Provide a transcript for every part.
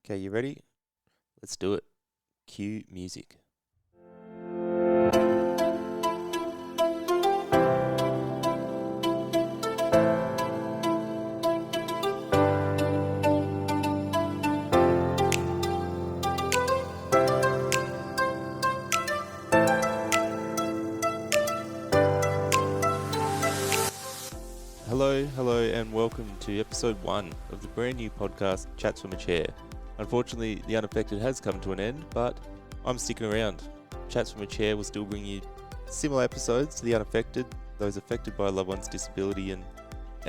Okay, you ready? Let's do it. Cue music. Hello, and welcome to episode 1 of the brand new podcast, Chats from a Chair. Unfortunately, The Unaffected has come to an end, but I'm sticking around. Chats from a Chair will still bring you similar episodes to The Unaffected, those affected by a loved one's disability and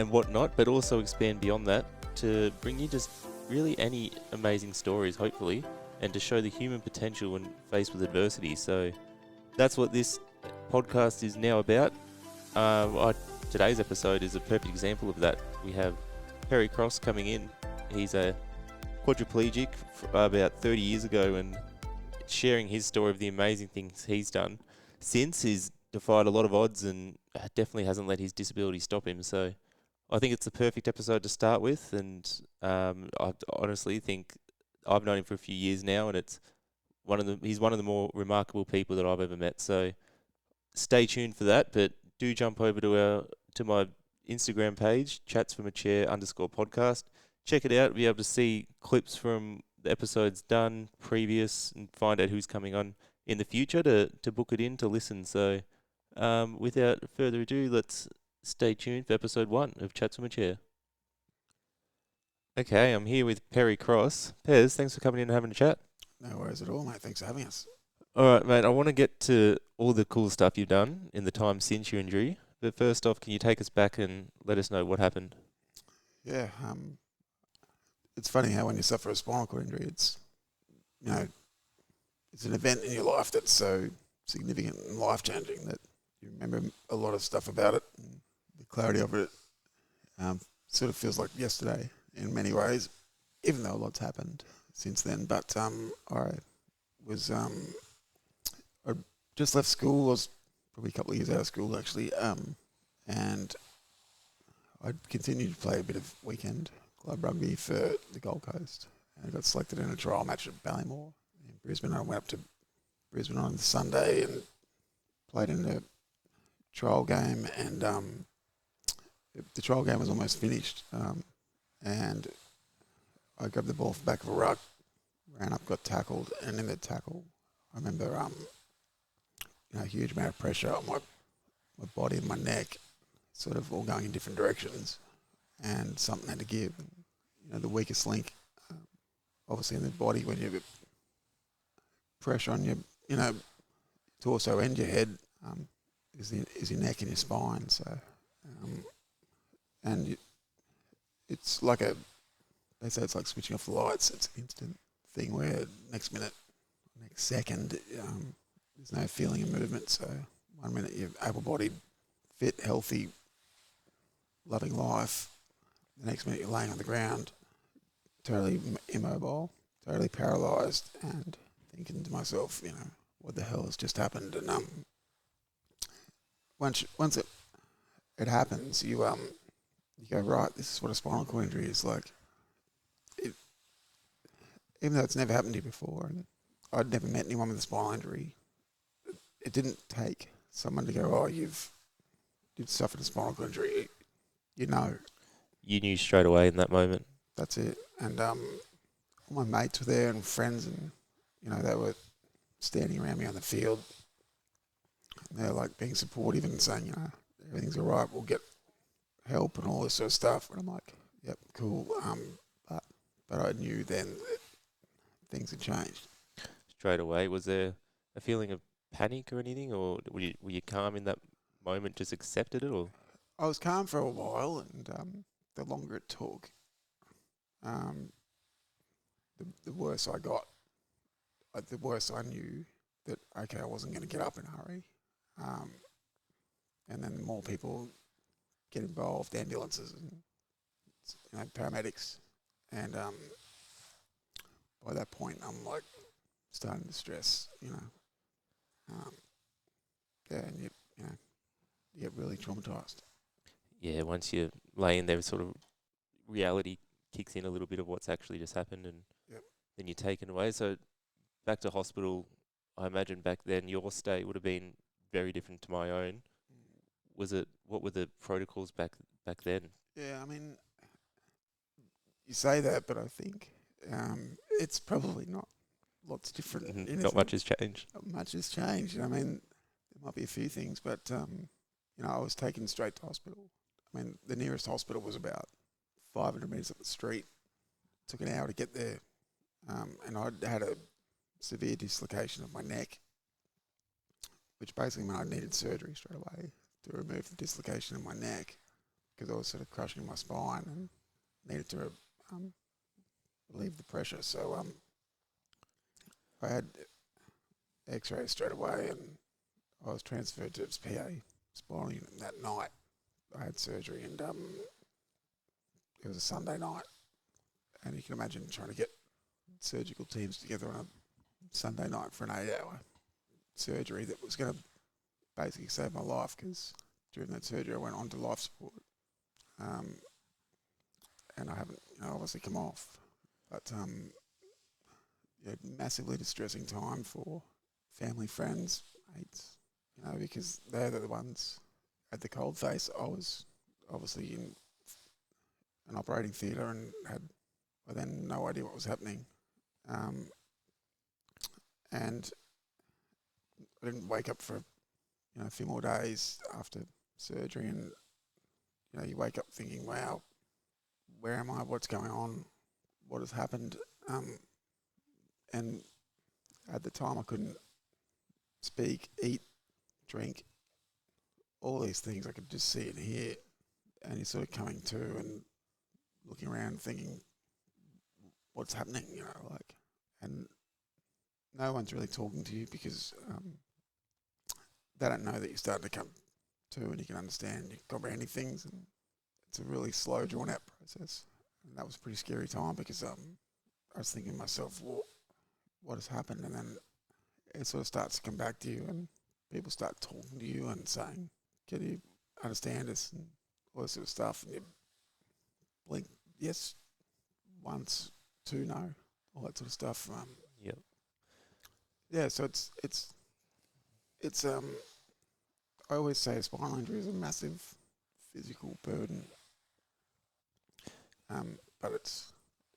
whatnot, but also expand beyond that to bring you just really any amazing stories, hopefully, and to show the human potential when faced with adversity. So that's what this podcast is now about. Today's episode is a perfect example of that. We have PerryX coming in. He's a quadriplegic about 30 years ago and sharing his story of the amazing things he's done since. He's defied a lot of odds and definitely hasn't let his disability stop him. So I think it's the perfect episode to start with, and I honestly think I've known him for a few years now, and he's one of the more remarkable people that I've ever met. So stay tuned for that, but do jump over to my Instagram page, chatsfromachair_podcast. Check it out. Be able to see clips from the episodes done previous and find out who's coming on in the future to book it in to listen. So without further ado, let's stay tuned for episode 1 of Chats from a Chair. Okay, I'm here with PerryX. Pez, thanks for coming in and having a chat. No worries at all, mate. Thanks for having us. All right, mate, I want to get to all the cool stuff you've done in the time since your injury. But first off, can you take us back and let us know what happened? Yeah, it's funny how when you suffer a spinal cord injury, it's an event in your life that's so significant and life-changing that you remember a lot of stuff about it. And the clarity of it sort of feels like yesterday in many ways, even though a lot's happened since then. But I just left school. I was probably a couple of years out of school actually, and I continued to play a bit of weekend club rugby for the Gold Coast, and I got selected in a trial match at Ballymore in Brisbane. I went up to Brisbane on the Sunday and played in the trial game, and the trial game was almost finished, and I grabbed the ball off the back of a ruck, ran up, got tackled, and in the tackle I remember a huge amount of pressure on my body and my neck, sort of all going in different directions, and something had to give. And, the weakest link, obviously in the body, when you have pressure on your, torso and your head, is your neck and your spine. So, it's like they say it's like switching off the lights. It's an instant thing where next minute, next second, there's no feeling of movement. So 1 minute you're able-bodied, fit, healthy, loving life. The next minute you're laying on the ground, totally immobile, totally paralysed, and thinking to myself, what the hell has just happened? And once it happens, you go, right, this is what a spinal cord injury is like. Even though it's never happened to you before, and I'd never met anyone with a spinal injury, it didn't take someone to go, you've suffered a spinal cord injury. You knew straight away in that moment. That's it. And all my mates were there and friends, and they were standing around me on the field. And they were like being supportive and saying, everything's all right, we'll get help and all this sort of stuff. And I'm like, yep, cool. But I knew then that things had changed. Straight away, was there a feeling of panic or anything, or were you calm in that moment, just accepted it? Or I was calm for a while, and the longer it took, the worse I got. The worse I knew that, okay, I wasn't going to get up in a hurry. And then more people get involved, ambulances and paramedics. And by that point, I'm like starting to stress, and you get really traumatised. Yeah, once you're laying there, sort of reality kicks in a little bit of what's actually just happened, and Yep. then you're taken away. So back to hospital, I imagine back then your stay would have been very different to my own. What were the protocols back then? Yeah, I mean, you say that, but I think it's probably not lots different. Not much has changed. Not much has changed. I mean, there might be a few things, but I was taken straight to hospital. I mean, the nearest hospital was about 500 metres up the street. Took an hour to get there, and I'd had a severe dislocation of my neck, which basically meant I needed surgery straight away to remove the dislocation in my neck because I was sort of crushing my spine and needed to relieve the pressure. So I had X-rays straight away, and I was transferred to PA spinal unit that night. I had surgery, and it was a Sunday night, and you can imagine trying to get surgical teams together on a Sunday night for an 8-hour surgery that was going to basically save my life, because during that surgery I went on to life support, and I haven't obviously come off, but massively distressing time for family, friends, mates, because they're the ones at the cold face. I was obviously in an operating theatre and had by then no idea what was happening, and I didn't wake up for a few more days after surgery, and you wake up thinking, wow, where am I? What's going on? What has happened? And at the time I couldn't speak, eat, drink, all these things. I could just see and hear, and you're sort of coming to and looking around thinking, what's happening, and no one's really talking to you because they don't know that you're starting to come to and you can understand, you're comprehending things, and it's a really slow, drawn-out process. And that was a pretty scary time because I was thinking to myself, well, what has happened? And then it sort of starts to come back to you, and people start talking to you and saying, can you understand us, and all this sort of stuff, and you blink, yes, once, two, no, all that sort of stuff. Yep. Yeah, so it's I always say a spinal injury is a massive physical burden, but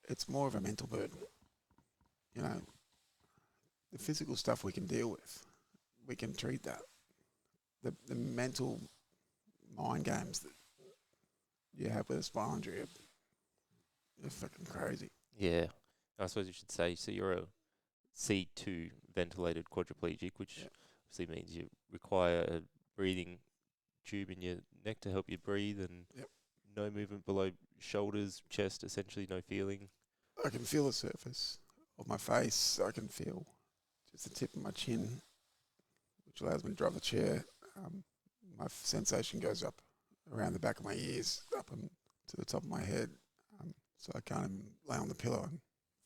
it's more of a mental burden. The physical stuff we can deal with, we can treat that. The mental mind games that you have with a spinal injury are fucking crazy. Yeah. I suppose you should say, so you're a C2 ventilated quadriplegic, which obviously means you require a breathing tube in your neck to help you breathe, and no movement below shoulders, chest, essentially no feeling. I can feel the surface of my face. I can feel just the tip of my chin, which allows me to drive the chair. My sensation goes up around the back of my ears, up and to the top of my head. So I can't even lay on the pillow and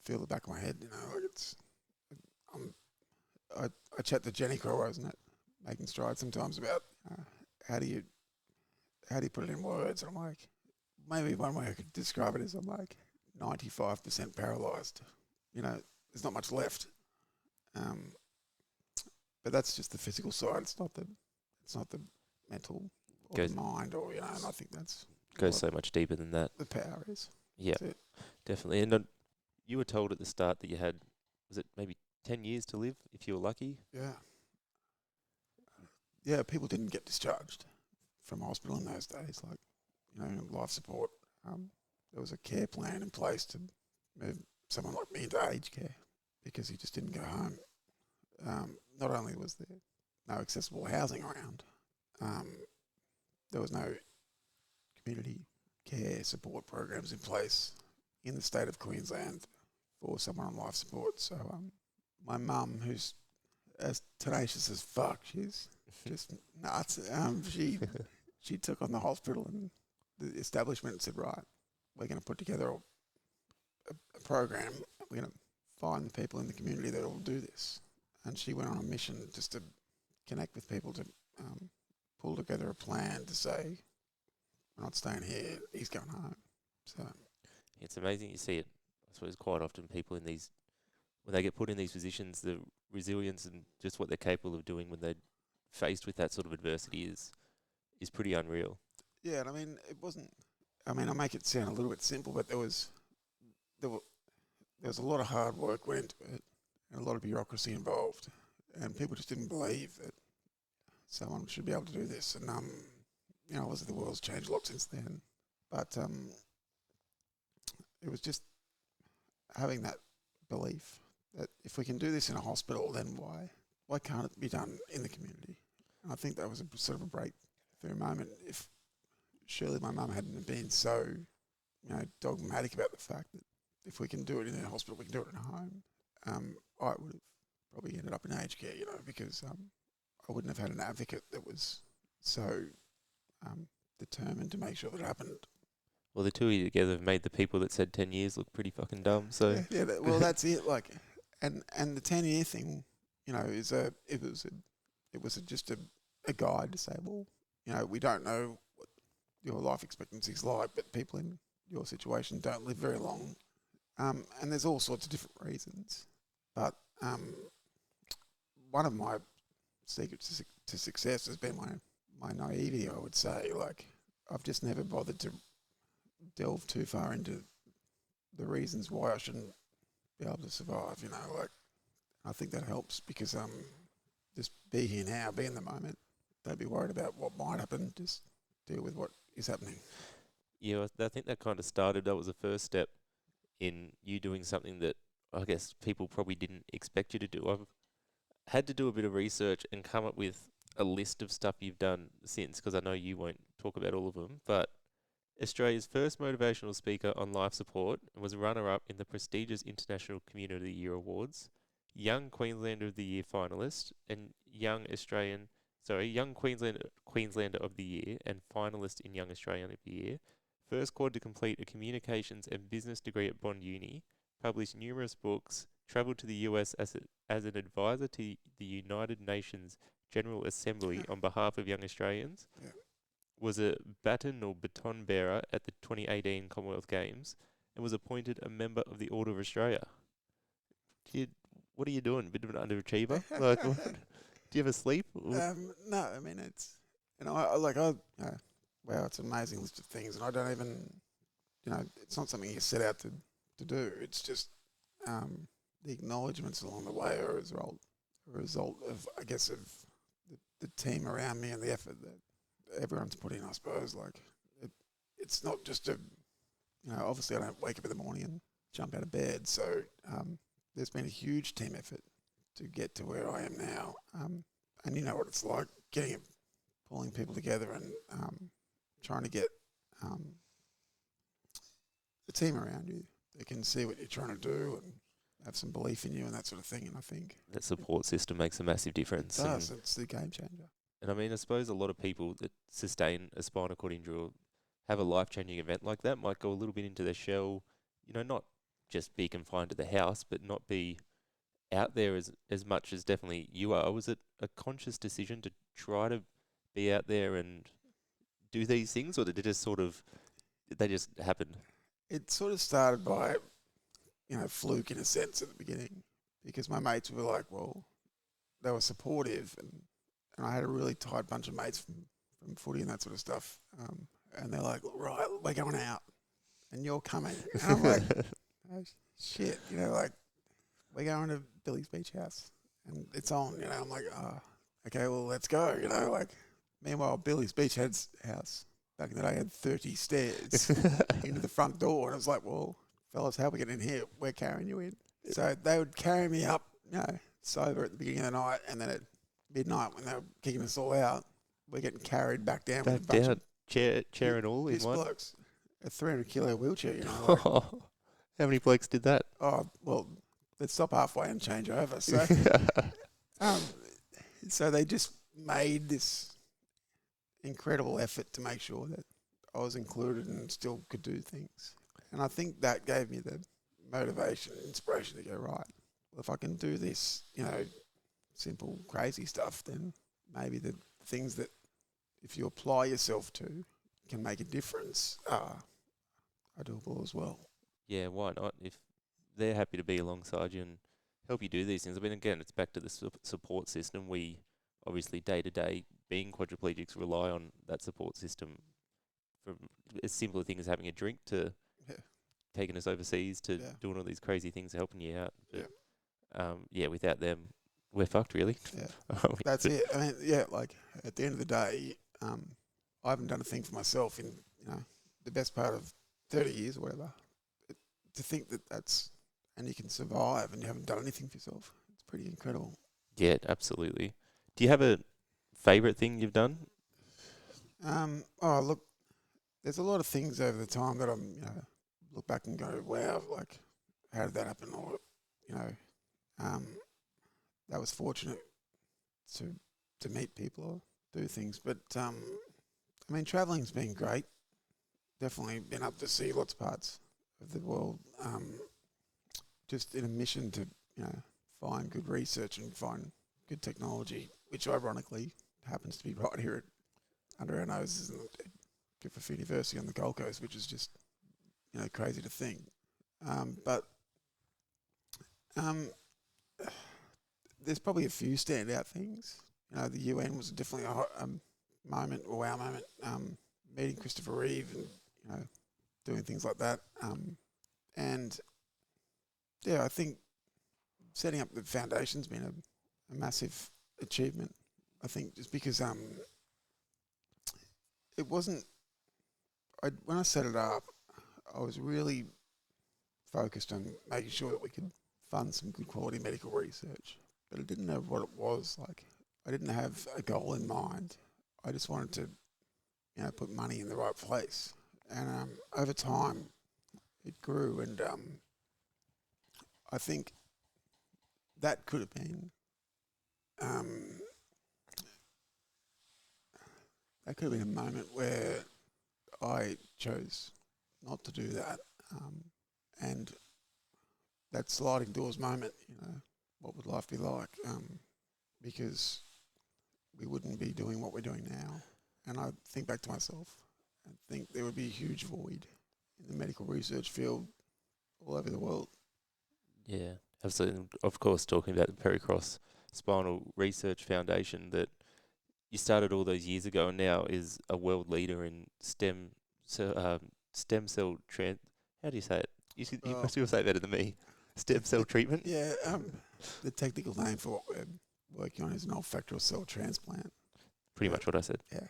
feel the back of my head. I chat to Jenny Crowe, isn't it? Making strides sometimes about how do you put it in words? And I'm like, maybe one way I could describe it is I'm like 95% paralysed. There's not much left. But that's just the physical side. It's not the mental or the mind, or and I think that's goes so much deeper than that. The power is. Yeah, definitely. And you were told at the start that you had, was it maybe 10 years to live if you were lucky? Yeah. Yeah, people didn't get discharged from hospital in those days, life support. There was a care plan in place to move someone like me into aged care because he just didn't go home. Not only was there no accessible housing around, there was no community care support programs in place in the state of Queensland for someone on life support. So my mum, who's as tenacious as fuck, she's just nuts. She took on the hospital and the establishment and said, right, we're going to put together a program. We're going to find the people in the community that will do this. And she went on a mission just to connect with people to pull together a plan to say, we're not staying here, he's going home. So it's amazing you see it. I suppose quite often people in these when they get put in these positions, the resilience and just what they're capable of doing when they're faced with that sort of adversity is pretty unreal. Yeah, and I mean, it wasn't. I mean, I make it sound a little bit simple, but there were there was a lot of hard work went into it, and a lot of bureaucracy involved, and people just didn't believe that someone should be able to do this. And you know, obviously the world's changed a lot since then, but it was just having that belief that if we can do this in a hospital, then why can't it be done in the community? And I think that was a sort of a breakthrough moment. If surely my mum hadn't been so, you know, dogmatic about the fact that if we can do it in a hospital, we can do it in a home, I would have probably ended up in aged care, you know, because I wouldn't have had an advocate that was so determined to make sure that it happened. Well, the two of you together have made the people that said 10 years look pretty fucking dumb. So Yeah, well, that's it. Like, and the 10-year thing, you know, it was just a guide to say, well, you know, we don't know what your life expectancy is like, but people in your situation don't live very long, and there's all sorts of different reasons. But one of my secrets to success has been my naivety, I would say. Like, I've just never bothered to delve too far into the reasons why I shouldn't be able to survive, you know. Like, I think that helps because just be here now, be in the moment. Don't be worried about what might happen. Just deal with what is happening. yeah, I think that kind of started. That was the first step in you doing something that I guess people probably didn't expect you to do. I've had to do a bit of research and come up with a list of stuff you've done since, because I know you won't talk about all of them, but Australia's first motivational speaker on life support and was runner-up in the prestigious International Community of the Year Awards, Young Queenslander of the Year finalist, and Young Queenslander of the Year and finalist in Young Australian of the Year. First quad to complete a communications and business degree at Bond Uni, published numerous books, travelled to the US as an advisor to the United Nations General Assembly on behalf of young Australians, Yeah. was a baton bearer at the 2018 Commonwealth Games, and was appointed a member of the Order of Australia. What are you doing? Bit of an underachiever? Like, what? Do you ever sleep? No, I mean, it's, you know, wow, it's an amazing list of things, and I don't even, you know, it's not something you set out to do. It's just the acknowledgements along the way are a result of, I guess, of the team around me and the effort that everyone's put in, I suppose. Like, it's not just you know, obviously I don't wake up in the morning and jump out of bed. So there's been a huge team effort to get to where I am now. And you know what it's like, pulling people together and trying to get the team around you that can see what you're trying to do and have some belief in you and that sort of thing. And I think that support system makes a massive difference. it does. It's the game changer. And I mean, I suppose a lot of people that sustain a spinal cord injury or have a life-changing event like that might go a little bit into their shell, you know, not just be confined to the house, but not be out there as much as definitely you are. Was it a conscious decision to try to be out there and do these things, or did they just happen? It sort of started by, you know, fluke in a sense at the beginning, because my mates were like, well, they were supportive, and I had a really tight bunch of mates from footy and that sort of stuff, and they're like, right, we're going out, and you're coming, and I'm like, oh, shit, you know, like, we're going to Billy's Beach House, and it's on, you know. I'm like, oh, okay, well, let's go, you know. Like, meanwhile, Billy's Beach House back in the day had 30 stairs into the front door, and I was like, well, fellas, how are we getting in here? We're carrying you in. So they would carry me up, you know, sober at the beginning of the night, and then at midnight when they were kicking us all out, we're getting carried back down with a bunch of chair and all in piss one. blokes. A 300-kilo wheelchair, you know. Like, how many blokes did that? oh, well, let's stop halfway and change over. So, so they just made this incredible effort to make sure that I was included and still could do things. And I think that gave me the motivation and inspiration to go, right, well, if I can do this, you know, simple, crazy stuff, then maybe the things that if you apply yourself to can make a difference are doable as well. Yeah, why not? If they're happy to be alongside you and help you do these things. I mean, again, it's back to the support system. We obviously day to day, being quadriplegics, rely on that support system, from as simple a thing as having a drink to Yeah, taking us overseas to yeah, doing all these crazy things, helping you out. yeah, But yeah, without them, we're fucked, really. yeah. That's it. I mean, yeah, like at the end of the day, I haven't done a thing for myself in the best part of 30 years or whatever. To think that that's and you can survive and you haven't done anything for yourself, it's pretty incredible. Yeah, absolutely. Do you have a favourite thing you've done? Oh look, there's a lot of things over the time that look back and go, wow, like how did that happen? Or you know, um, that was fortunate to meet people or do things. But I mean, traveling's been great. Definitely been up to see lots of parts of the world. Just in a mission to find good research and find good technology, which ironically happens to be right here under our noses in Griffith University on the Gold Coast, which is just crazy to think. But there's probably a few standout things. The UN was definitely a moment, a wow moment. Meeting Christopher Reeve and doing things like that. And yeah, I think setting up the foundation's been a massive achievement. I think just because it wasn't. When I set it up, I was really focused on making sure that we could fund some good quality medical research, but I didn't know what it was like. I didn't have a goal in mind. I just wanted to, put money in the right place. And over time, it grew, and I think that could have been um, a moment where I chose not to do that, and that sliding doors moment. What would life be like? Because we wouldn't be doing what we're doing now. And I think back to myself and think there would be a huge void in the medical research field all over the world. Yeah, absolutely. And of course, talking about the PerryX Spinal Research Foundation that you started all those years ago and now is a world leader in stem cell How do you say it? You Oh, must be able to say it better than me. Stem cell treatment. yeah, the technical name for what we're working on is an olfactory cell transplant. Pretty much what I said. Yeah.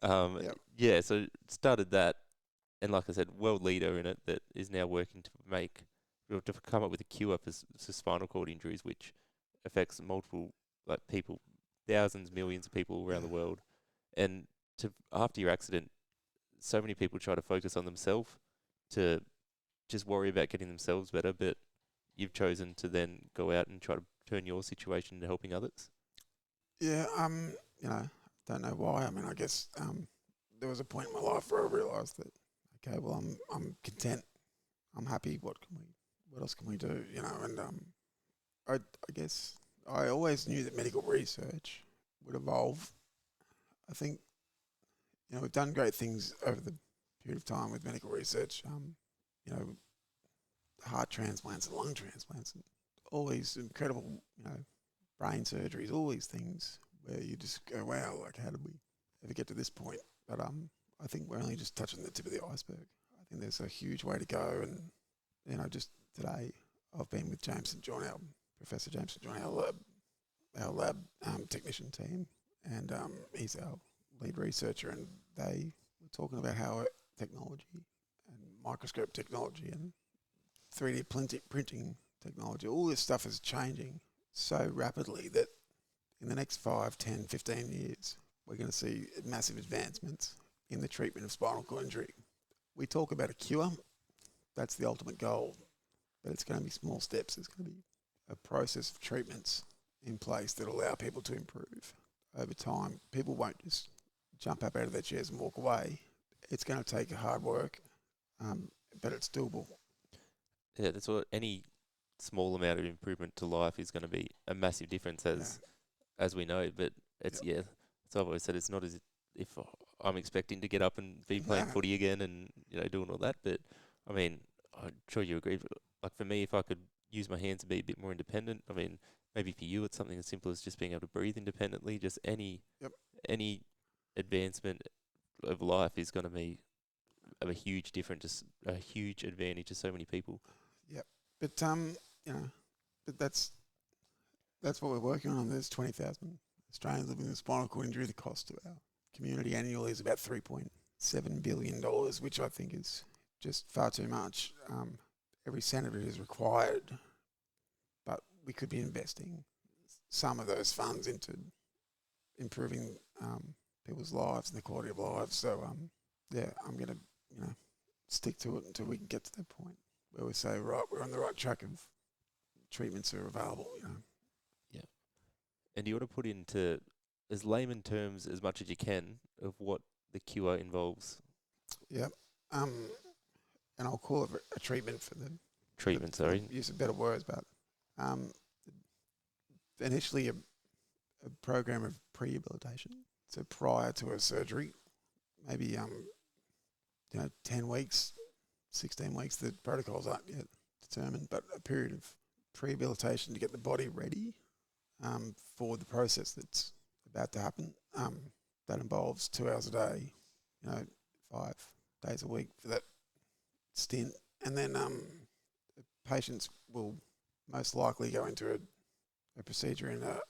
Yep. Yeah, so started that, and like I said, world leader in it that is now working to come up with a cure for spinal cord injuries, which affects multiple people, thousands, millions of people around the Yeah. world. And after your accident, so many people try to focus on themselves to just worry about getting themselves better, but you've chosen to then go out and try to turn your situation into helping others. Yeah, don't know why. I mean, I guess there was a point in my life where I realised that, okay, well, I'm content. I'm happy. What else can we do? And I guess I always knew that medical research would evolve. I think we've done great things over the period of time with medical research. You know, heart transplants and lung transplants, and all these incredible, brain surgeries, all these things where you just go, wow, like how did we ever get to this point? But I think we're only just touching the tip of the iceberg. I think there's a huge way to go, and just today I've been with James St John, Professor James St John, our lab technician team, and he's our lead researcher, and they were talking about how technology and microscope technology and 3D printing technology, all this stuff is changing so rapidly that in the next 5, 10, 15 years, we're going to see massive advancements in the treatment of spinal cord injury. We talk about a cure, that's the ultimate goal, but it's going to be small steps. There's going to be a process of treatments in place that allow people to improve over time. People won't just jump up out of their chairs and walk away. It's going to take hard work, but it's doable. Yeah, that's what any small amount of improvement to life is going to be a massive difference, as we know. But it's Yep. so I've always said it's not as if I'm expecting to get up and be playing No. footy again and doing all that. But I mean, I'm sure you agree. Like for me, if I could use my hands and be a bit more independent. I mean, maybe for you it's something as simple as just being able to breathe independently. Just Yep. any advancement of life is going to be of a huge difference, just a huge advantage to so many people. Yep. But you know, but that's what we're working on. There's 20,000 Australians living with spinal cord injury. The cost to our community annually is about $3.7 billion, which I think is just far too much. Every cent of it is required, but we could be investing some of those funds into improving people's lives and the quality of lives. So yeah, I'm gonna stick to it until we can get to that point where we say, right, we're on the right track of treatments are available. Yeah. And you want to put into as layman terms as much as you can of what the cure involves. Yep. And I'll call it a treatment for the Treatment, for sorry. the use of better words, but initially a program of prehabilitation. So prior to a surgery, maybe 10 weeks, 16 weeks. The protocols aren't yet determined, but a period of prehabilitation to get the body ready for the process that's about to happen. That involves 2 hours a day, 5 days a week for that stint, and then the patients will most likely go into a procedure in a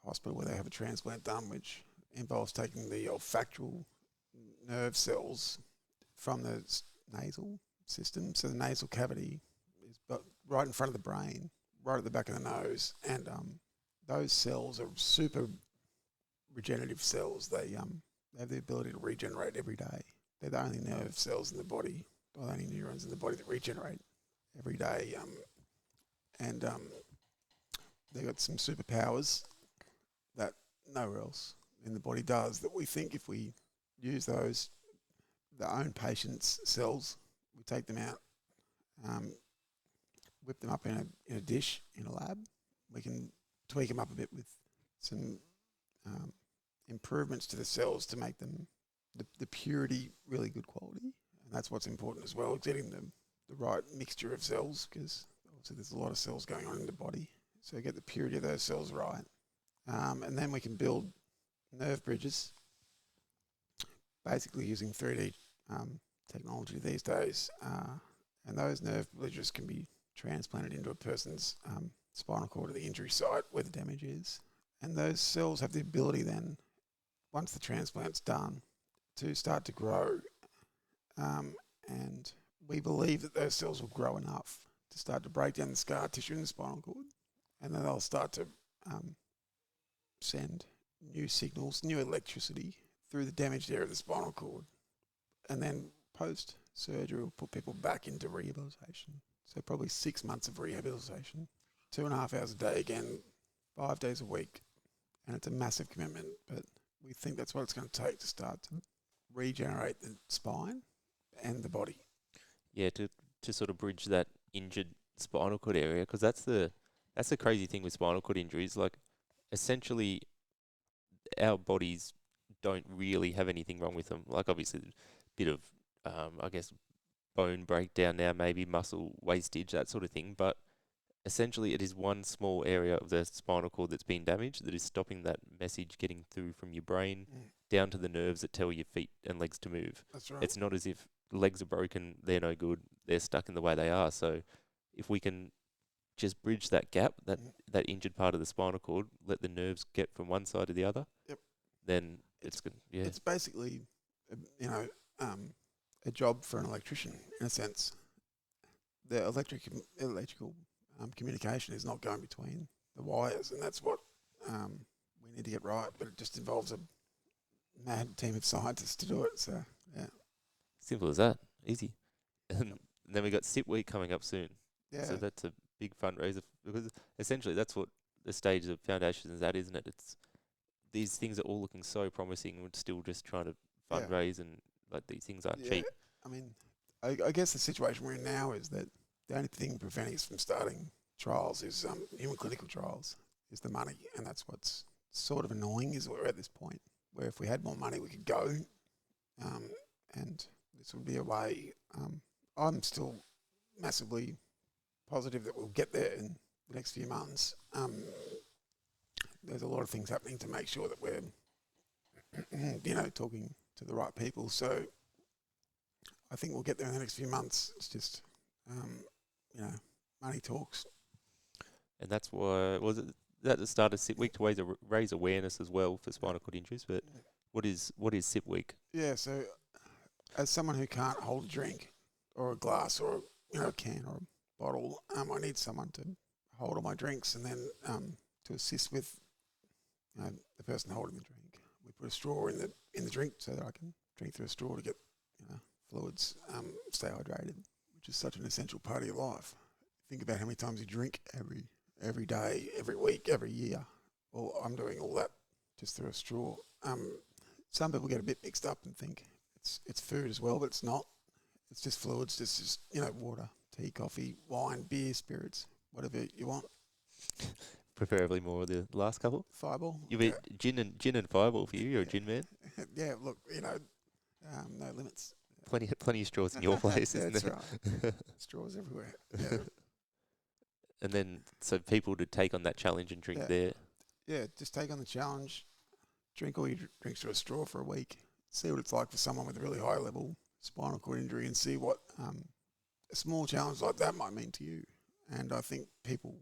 hospital where they have a transplant done, which involves taking the olfactory nerve cells from the nasal system. So the nasal cavity is right in front of the brain, right at the back of the nose, and those cells are super regenerative cells. They have the ability to regenerate every day. They're the only nerve cells in the body, or the only neurons in the body that regenerate every day. And they've got some superpowers that nowhere else in the body does, that we think if we use those, the own patient's cells, we take them out, whip them up in a dish in a lab. We can tweak them up a bit with some improvements to the cells to make them the purity really good quality, and that's what's important as well, getting the right mixture of cells, because obviously there's a lot of cells going on in the body, so get the purity of those cells right, and then we can build nerve bridges, basically using 3D technology these days, and those nerve bridges can be transplanted into a person's spinal cord at the injury site where the damage is, and those cells have the ability then, once the transplant's done, to start to grow, and we believe that those cells will grow enough to start to break down the scar tissue in the spinal cord, and then they'll start to send new signals, new electricity through the damaged area of the spinal cord, and then post-surgery we'll put people back into rehabilitation. So probably 6 months of rehabilitation, 2.5 hours a day again, 5 days a week, and it's a massive commitment, but we think that's what it's going to take to start to regenerate the spine and the body. Yeah, to sort of bridge that injured spinal cord area, because that's the crazy thing with spinal cord injuries. Like, essentially, our bodies don't really have anything wrong with them. Like, obviously, a bit of, I guess, bone breakdown now, maybe muscle wastage, that sort of thing. But essentially, it is one small area of the spinal cord that's been damaged that is stopping that message getting through from your brain down to the nerves that tell your feet and legs to move. That's right. It's not as if legs are broken, they're no good, they're stuck in the way they are. So if we can just bridge that gap, that injured part of the spinal cord, let the nerves get from one side to the other, Yep. then it's good. Yeah. It's basically, a job for an electrician in a sense. The electrical communication is not going between the wires, and that's what we need to get right. But it just involves a mad team of scientists to do it. So yeah, Simple as that. Easy. And then we got SIP Week coming up soon. yeah, So that's a big fundraiser, because essentially that's what the stage of foundations is at, isn't it? It's these things are all looking so promising. We're still just trying to fundraise, and like these things aren't cheap. I mean, I guess the situation we're in now is that the only thing preventing us from starting trials is human clinical trials, is the money, and that's what's sort of annoying, is we're at this point where if we had more money we could go, and this would be a way. I'm still massively positive that we'll get there in the next few months. There's a lot of things happening to make sure that we're, talking to the right people. So I think we'll get there in the next few months. It's just, money talks. And that's why, was it at the start of SIP Week to raise awareness as well for spinal cord injuries? But what is SIP Week? Yeah, so as someone who can't hold a drink or a glass or a can or a bottle, I need someone to hold all my drinks, and then to assist with the person holding the drink. We put a straw in the drink so that I can drink through a straw to get fluids, stay hydrated, which is such an essential part of your life. Think about how many times you drink every day, every week, every year. Well, I'm doing all that just through a straw. Some people get a bit mixed up and think it's food as well, but it's not. It's just fluids, just water, tea, coffee, wine, beer, spirits, whatever you want. Preferably more of the last couple. Fireball. You eat gin and fireball for you. You're a gin man. Yeah, look, no limits. Plenty of straws in your place, isn't that's there? Right. Straws everywhere. Yeah. And then, so people to take on that challenge and drink there. Yeah, just take on the challenge. Drink all your drinks through a straw for a week. See what it's like for someone with a really high level spinal cord injury, and see what a small challenge like that might mean to you. And I think people,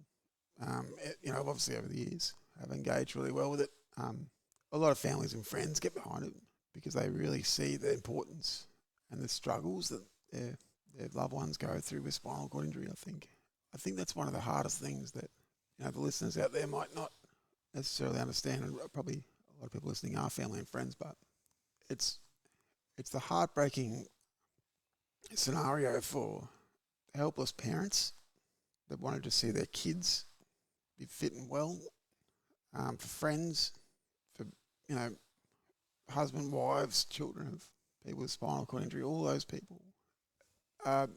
obviously over the years have engaged really well with it. A lot of families and friends get behind it because they really see the importance and the struggles that their loved ones go through with spinal cord injury. I think that's one of the hardest things that the listeners out there might not necessarily understand, and probably a lot of people listening are family and friends, but it's the heartbreaking scenario for helpless parents that wanted to see their kids be fit and well, for friends, for husband, wives, children of people with spinal cord injury, all those people, and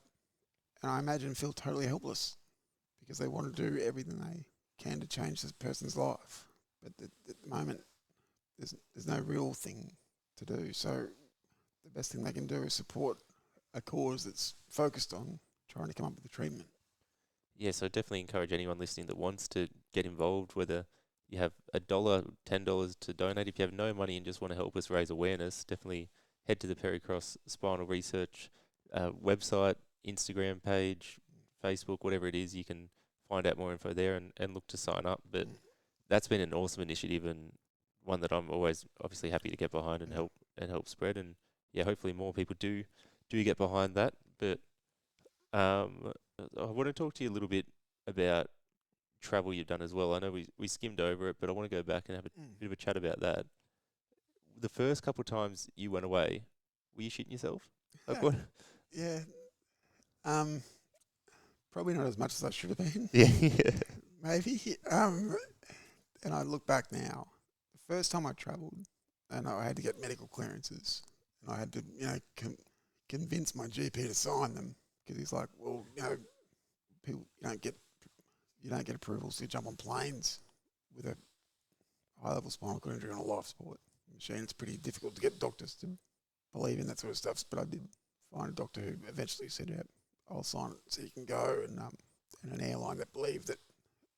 I imagine feel totally helpless because they want to do everything they can to change this person's life, but at the moment there's no real thing to do. So the best thing they can do is support a cause that's focused on trying to come up with a treatment. Yeah, so definitely encourage anyone listening that wants to get involved, whether you have $1, $10 to donate. If you have no money and just want to help us raise awareness, definitely head to the PerryX Spinal Research website, Instagram page, Facebook, whatever it is. You can find out more info there and look to sign up. But that's been an awesome initiative, and one that I'm always obviously happy to get behind and help spread. And yeah, hopefully more people do get behind that. But I want to talk to you a little bit about travel you've done as well. I know we skimmed over it, but I want to go back and have a bit of a chat about that. The first couple of times you went away, were you shitting yourself? Like what? Yeah. Probably not as much as I should have been. Yeah. Maybe. And I look back now, the first time I travelled, and I had to get medical clearances, and I had to, convince my GP to sign them, because he's like, well, people you don't get approvals to jump on planes with a high level spinal cord injury on a life support machine. It's pretty difficult to get doctors to believe in that sort of stuff. But I did find a doctor who eventually said, "Yeah, I'll sign it so you can go," and an airline that believed that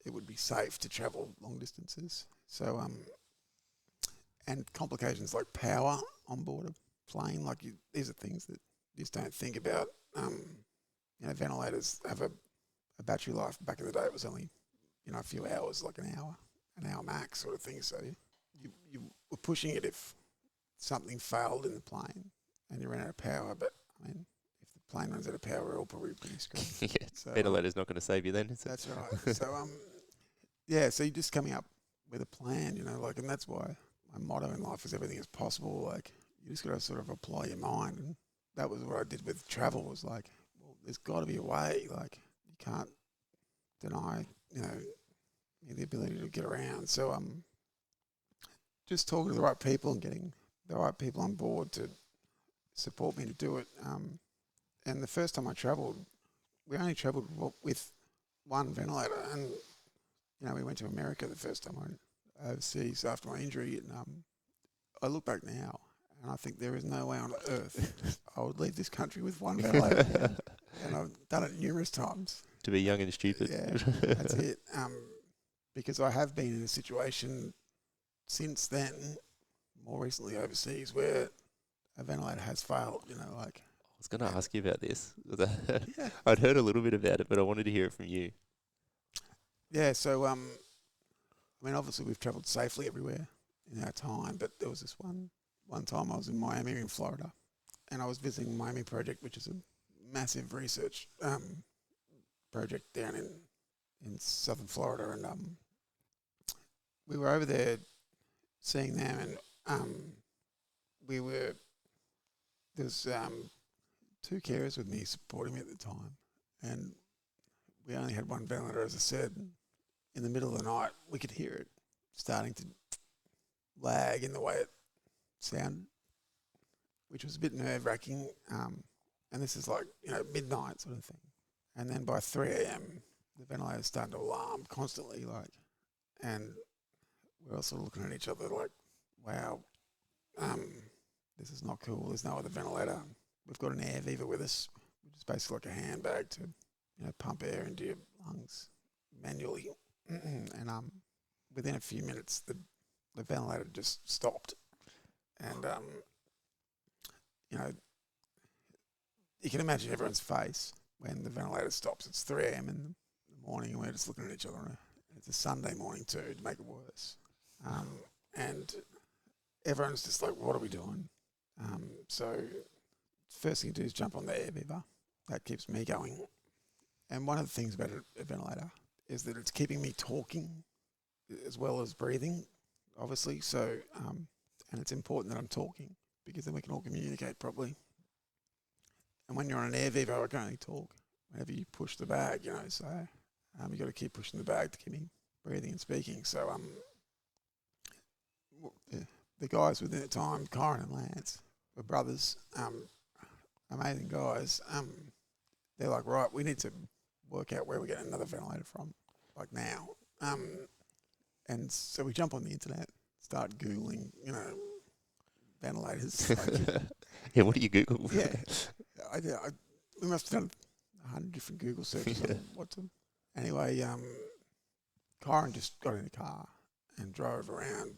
it would be safe to travel long distances. So and complications like power on board a plane, these are things that you just don't think about. Ventilators have a battery life. Back in the day, it was only a few hours, like an hour max sort of thing. So you were pushing it if something failed in the plane and you ran out of power. But I mean, if the plane runs out of power, we're all probably pretty screwed. Yeah, so, ventilator's not going to save you then, is it? That's right. So so you're just coming up with a plan, and that's why my motto in life is everything is possible. Like, you just got to sort of apply your mind, and that was what I did with travel. Was like, well, there's got to be a way. Like, you can't deny, the ability to get around. So just talking to the right people and getting the right people on board to support me to do it. And the first time I travelled, we only travelled with one ventilator, and we went to America the first time I went overseas after my injury, and I look back now and I think there is no way on earth I would leave this country with one ventilator. And I've done it numerous times. To be young and stupid. Yeah, that's it. Because I have been in a situation since then, more recently overseas, where a ventilator has failed. I was going to ask you about this. Yeah. I'd heard a little bit about it, but I wanted to hear it from you. Yeah. So obviously we've travelled safely everywhere in our time, but there was this one time I was in Miami, in Florida, and I was visiting Miami Project, which is a massive research project down in southern Florida, and we were over there seeing them, and there's two carers with me supporting me at the time, and we only had one ventilator, as I said. In the middle of the night, we could hear it starting to lag in the way it sounded, which was a bit nerve-wracking. And this is like, midnight sort of thing. And then by 3 a.m., the ventilator's starting to alarm constantly, and we're all sort of looking at each other like, wow, this is not cool. There's no other ventilator. We've got an air Viva with us, which is basically like a handbag to, pump air into your lungs manually. And within a few minutes, the ventilator just stopped. And, you can imagine everyone's face when the ventilator stops. It's 3 a.m. in the morning, and we're just looking at each other. And it's a Sunday morning too, to make it worse. And everyone's just like, what are we doing? So first thing you do is jump on the air Viva. That keeps me going. And one of the things about a ventilator is that it's keeping me talking as well as breathing, obviously. So, and it's important that I'm talking, because then we can all communicate properly. And when you're on an air Viva, I can only talk whenever you push the bag, so you got to keep pushing the bag to keep me breathing and speaking. So the guys within the time, Corin and Lance, were brothers, amazing guys. They're like, right, we need to work out where we get another ventilator from, like now. And so we jump on the internet, start Googling, ventilators. Yeah, what do you Google? Yeah, we must have done 100 different Google searches on what to. Anyway, Kyron just got in a car and drove around,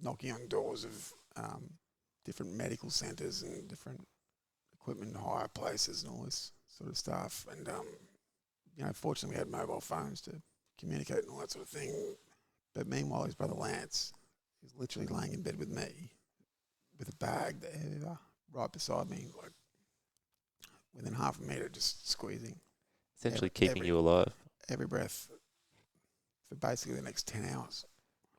knocking on doors of different medical centres and different equipment hire places and all this sort of stuff. And fortunately we had mobile phones to communicate and all that sort of thing. But meanwhile, his brother Lance is literally laying in bed with me with a bag there right beside me, like within half a metre, just squeezing. Essentially keeping you alive. Every breath for basically the next 10 hours.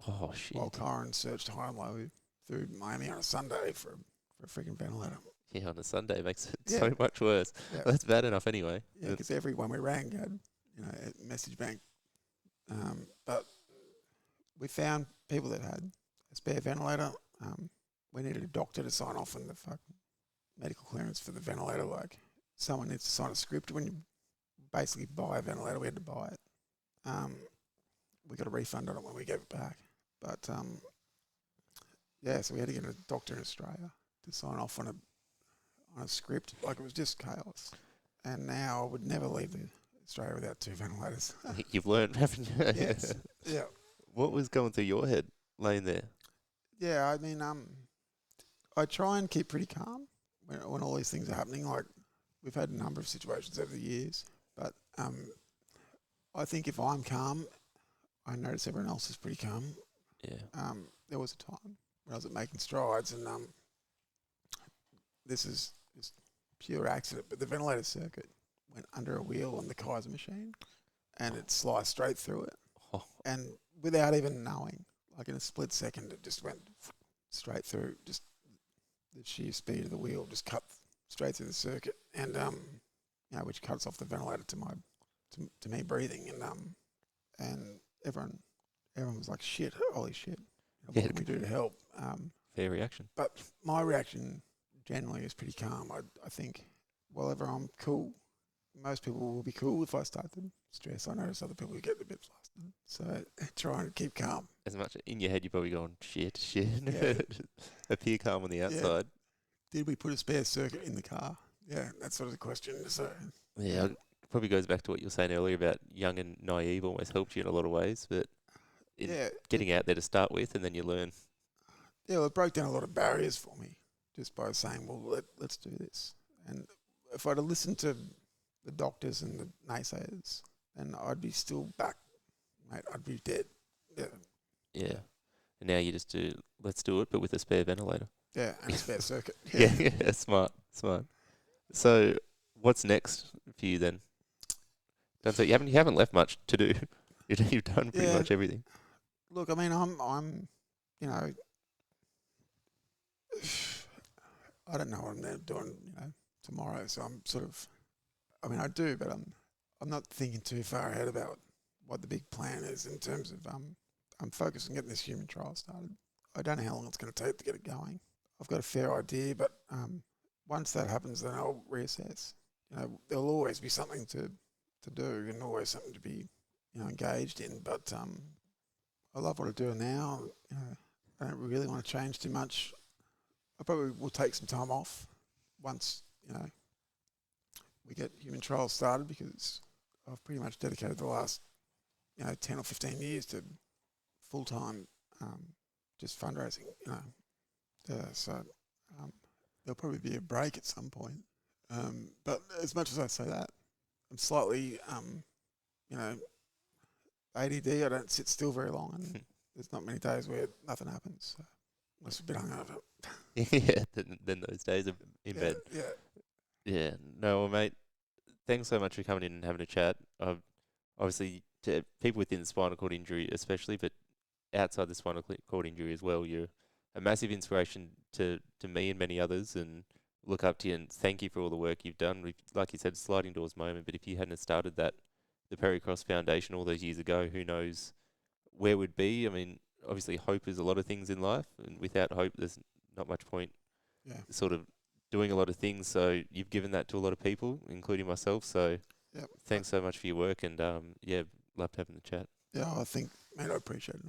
Oh, shit. While Kyron searched high and low through Miami on a Sunday for a freaking ventilator. Yeah, on a Sunday makes it so much worse. Yeah. Well, that's bad enough anyway. Yeah, because everyone we rang had, a message bank. But we found people that had a spare ventilator. We needed a doctor to sign off on the fucking medical clearance for the ventilator. Like, someone needs to sign a script when you basically buy a ventilator. We had to buy it. We got a refund on it when we gave it back. But, so we had to get a doctor in Australia to sign off on a script. Like, it was just chaos. And now I would never leave Australia without 2 ventilators. You've learned, haven't you? Yes. Yeah. What was going through your head laying there? Yeah, I mean, I try and keep pretty calm when all these things are happening. Like, we've had a number of situations over the years, but I think if I'm calm, I notice everyone else is pretty calm. Yeah. There was a time when I was making strides, and this is pure accident, but the ventilator circuit went under a wheel on the Kaiser machine, and it sliced straight through it. Oh. And without even knowing, like in a split second, it just went straight through. Just the sheer speed of the wheel just cut straight through the circuit, and which cuts off the ventilator to me breathing, and everyone was like, "Shit, holy shit! What can we do to help?" Fair reaction. But my reaction generally is pretty calm. I think, whenever I'm cool, most people will be cool. If I start to stress, I notice other people get a bit flustered. So trying to keep calm. As much in your head, you're probably going, shit. Yeah. Appear calm on the outside. Yeah. Did we put a spare circuit in the car? Yeah, that's sort of the question. So yeah, probably goes back to what you were saying earlier about young and naive almost helped you in a lot of ways, but Yeah, getting out there to start with and then you learn. yeah, well, it broke down a lot of barriers for me just by saying, well, let's do this. And if I'd have listened to the doctors and the naysayers, then I'd be still back, mate. I'd be dead. Yeah. Yeah. And now you just do, let's do it, but with a spare ventilator. Yeah, and a spare circuit. Yeah, yeah, smart. So what's next for you then? Don't say you haven't left much to do. You've done pretty Yeah. much everything. Look, I mean, I'm, you know, I don't know what I'm doing, tomorrow. So I'm sort of, I mean, I do, but I'm not thinking too far ahead about what the big plan is in terms of, I'm focused on getting this human trial started. I don't know how long it's going to take to get it going. I've got a fair idea, but once that happens, then I'll reassess. There'll always be something to do and always something to be, engaged in. But I love what I do now. I don't really want to change too much. I probably will take some time off once, we get human trials started, because I've pretty much dedicated the last, 10 or 15 years to full-time just fundraising, Yeah, so there'll probably be a break at some point. But as much as I say that, I'm slightly, ADD. I don't sit still very long, and there's not many days where nothing happens. So unless we're a bit hungover. Yeah, then those days are in bed. Yeah. Yeah, no, well, mate, thanks so much for coming in and having a chat. Obviously, to people within the spinal cord injury especially, but outside the spinal cord injury as well, you're a massive inspiration to me and many others, and look up to you and thank you for all the work you've done. Like you said, sliding doors moment, but if you hadn't have started that, the PerryX Foundation all those years ago, who knows where we'd be. I mean, obviously hope is a lot of things in life, and without hope there's not much point Yeah. sort of doing a lot of things. So you've given that to a lot of people, including myself. So Yep. thanks so much for your work, and yeah, loved having the chat. Yeah, I think, mate, I appreciate it.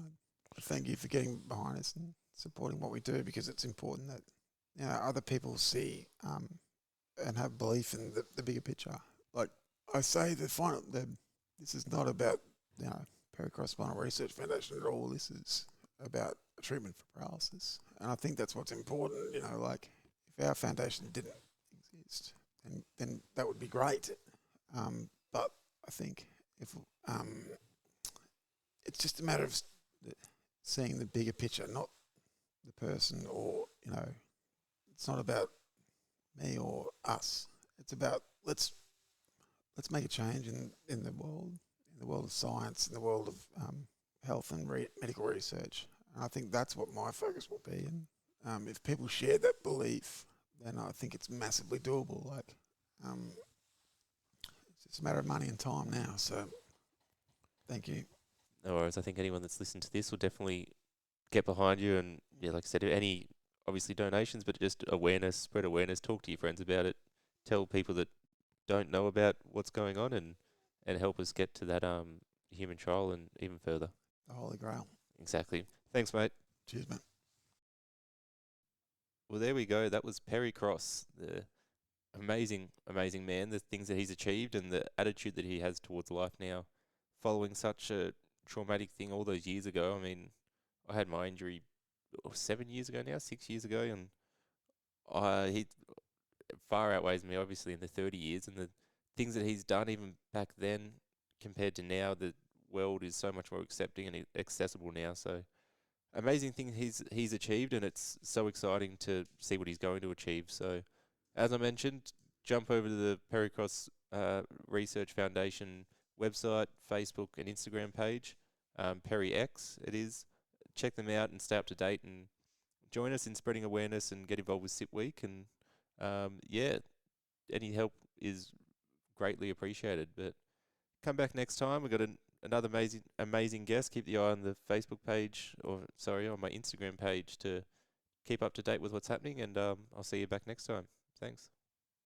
I thank you for getting behind us and supporting what we do, because it's important that other people see and have belief in the bigger picture. Like I say, this is not about PerryX Spinal Research Foundation at all. This is about treatment for paralysis, and I think that's what's important. Like if our foundation didn't exist, then that would be great. But I think if it's just a matter of seeing the bigger picture, not the person, or it's not about me or us. It's about let's make a change in the world of science, in the world of health and medical research. And I think that's what my focus will be. And if people share that belief, then I think it's massively doable. Like it's just a matter of money and time now. So thank you. No worries. I think anyone that's listened to this will definitely get behind you. And yeah, like I said, any obviously donations, but just awareness, spread awareness, talk to your friends about it, tell people that don't know about what's going on, and help us get to that human trial and even further. The Holy Grail. Exactly. Thanks, mate. Cheers, man. Well, there we go. That was Perry Cross, the amazing man, the things that he's achieved and the attitude that he has towards life now, following such a traumatic thing all those years ago. I mean, I had my injury 7 years ago now, 6 years ago, and he far outweighs me, obviously, in the 30 years, and the things that he's done even back then compared to now, the world is so much more accepting and accessible now. So amazing thing he's achieved, and it's so exciting to see what he's going to achieve. So as I mentioned, jump over to the PerryX Research Foundation website, Facebook and Instagram page, PerryX it is. Check them out and stay up to date, and join us in spreading awareness and get involved with SIP Week. And yeah, any help is greatly appreciated. But come back next time. We've got another amazing guest. Keep the eye on the Facebook page, on my Instagram page, to keep up to date with what's happening. And I'll see you back next time. Thanks.